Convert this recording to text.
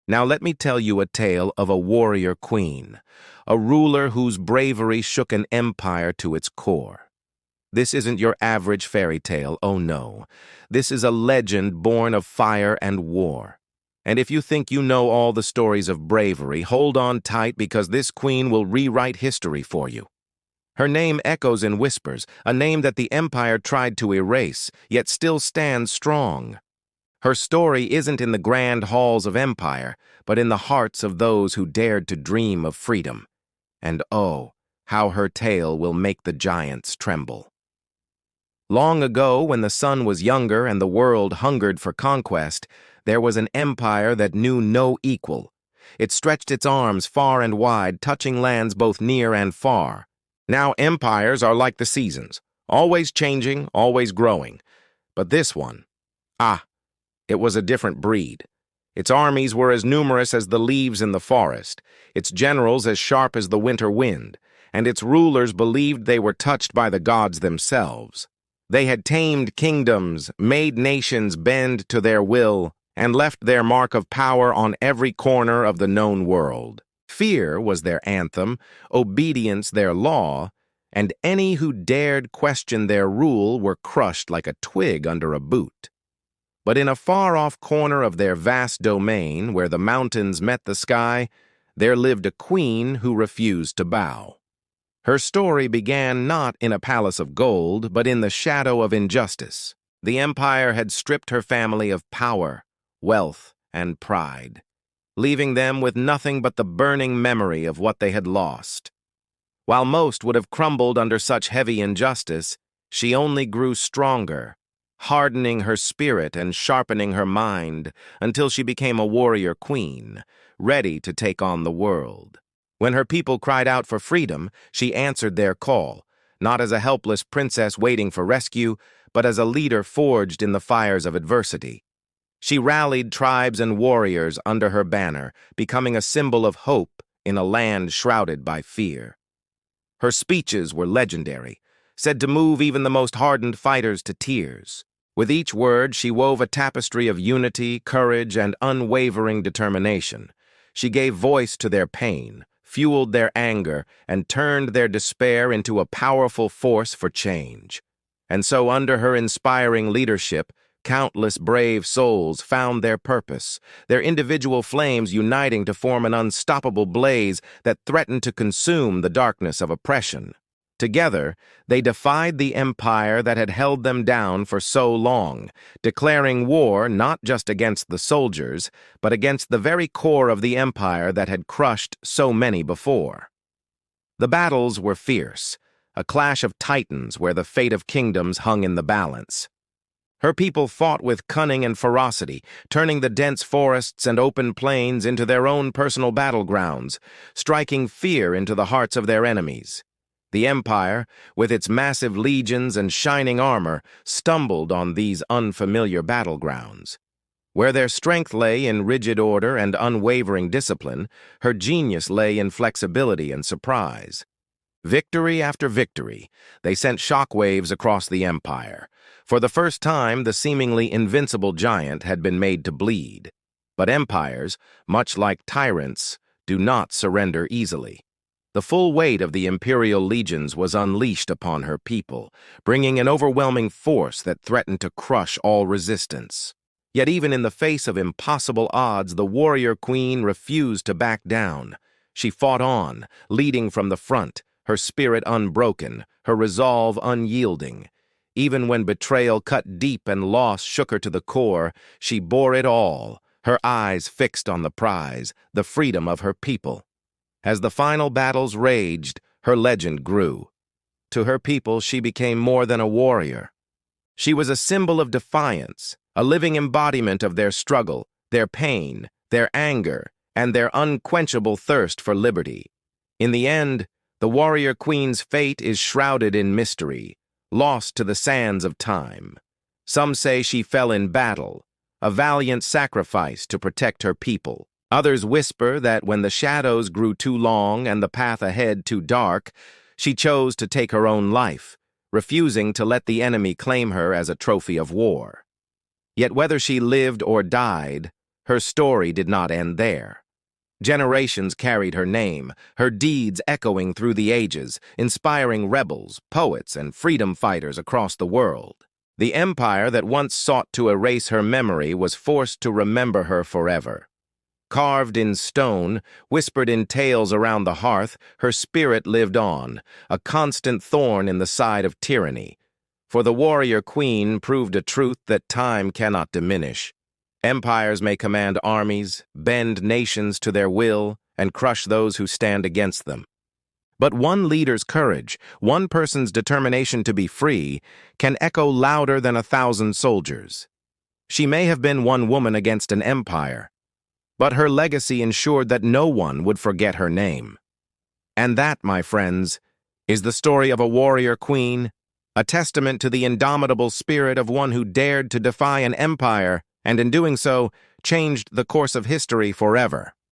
Now let me tell you a tale of a warrior queen, a ruler whose bravery shook an empire to its core. This isn't your average fairy tale, oh no. This is a legend born of fire and war. And if you think you know all the stories of bravery, hold on tight because this queen will rewrite history for you. Her name echoes in whispers, a name that the empire tried to erase, yet still stands strong. Her story isn't in the grand halls of empire, but in the hearts of those who dared to dream of freedom. And oh, how her tale will make the giants tremble. Long ago, when the sun was younger and the world hungered for conquest, there was an empire that knew no equal. It stretched its arms far and wide, touching lands both near and far. Now empires are like the seasons, always changing, always growing. But this one, it was a different breed. Its armies were as numerous as the leaves in the forest, its generals as sharp as the winter wind, and its rulers believed they were touched by the gods themselves. They had tamed kingdoms, made nations bend to their will, and left their mark of power on every corner of the known world. Fear was their anthem, obedience their law, and any who dared question their rule were crushed like a twig under a boot. But in a far-off corner of their vast domain, where the mountains met the sky, there lived a queen who refused to bow. Her story began not in a palace of gold, but in the shadow of injustice. The empire had stripped her family of power, wealth, and pride, leaving them with nothing but the burning memory of what they had lost. While most would have crumbled under such heavy injustice, she only grew stronger, hardening her spirit and sharpening her mind until she became a warrior queen, ready to take on the world. When her people cried out for freedom, she answered their call, not as a helpless princess waiting for rescue, but as a leader forged in the fires of adversity. She rallied tribes and warriors under her banner, becoming a symbol of hope in a land shrouded by fear. Her speeches were legendary, said to move even the most hardened fighters to tears. With each word, she wove a tapestry of unity, courage, and unwavering determination. She gave voice to their pain, fueled their anger, and turned their despair into a powerful force for change. And so, under her inspiring leadership, countless brave souls found their purpose, their individual flames uniting to form an unstoppable blaze that threatened to consume the darkness of oppression. Together, they defied the empire that had held them down for so long, declaring war not just against the soldiers, but against the very core of the empire that had crushed so many before. The battles were fierce, a clash of titans where the fate of kingdoms hung in the balance. Her people fought with cunning and ferocity, turning the dense forests and open plains into their own personal battlegrounds, striking fear into the hearts of their enemies. The empire, with its massive legions and shining armor, stumbled on these unfamiliar battlegrounds. Where their strength lay in rigid order and unwavering discipline, her genius lay in flexibility and surprise. Victory after victory, they sent shockwaves across the empire. For the first time, the seemingly invincible giant had been made to bleed. But empires, much like tyrants, do not surrender easily. The full weight of the imperial legions was unleashed upon her people, bringing an overwhelming force that threatened to crush all resistance. Yet even in the face of impossible odds, the warrior queen refused to back down. She fought on, leading from the front, her spirit unbroken, her resolve unyielding. Even when betrayal cut deep and loss shook her to the core, she bore it all, her eyes fixed on the prize, the freedom of her people. As the final battles raged, her legend grew. To her people, she became more than a warrior. She was a symbol of defiance, a living embodiment of their struggle, their pain, their anger, and their unquenchable thirst for liberty. In the end, the warrior queen's fate is shrouded in mystery, lost to the sands of time. Some say she fell in battle, a valiant sacrifice to protect her people. Others whisper that when the shadows grew too long and the path ahead too dark, she chose to take her own life, refusing to let the enemy claim her as a trophy of war. Yet whether she lived or died, her story did not end there. Generations carried her name, her deeds echoing through the ages, inspiring rebels, poets, and freedom fighters across the world. The empire that once sought to erase her memory was forced to remember her forever. Carved in stone, whispered in tales around the hearth, her spirit lived on, a constant thorn in the side of tyranny. For the warrior queen proved a truth that time cannot diminish. Empires may command armies, bend nations to their will, and crush those who stand against them. But one leader's courage, one person's determination to be free, can echo louder than 1,000 soldiers. She may have been one woman against an empire, but her legacy ensured that no one would forget her name. And that, my friends, is the story of a warrior queen, a testament to the indomitable spirit of one who dared to defy an empire and in doing so, changed the course of history forever.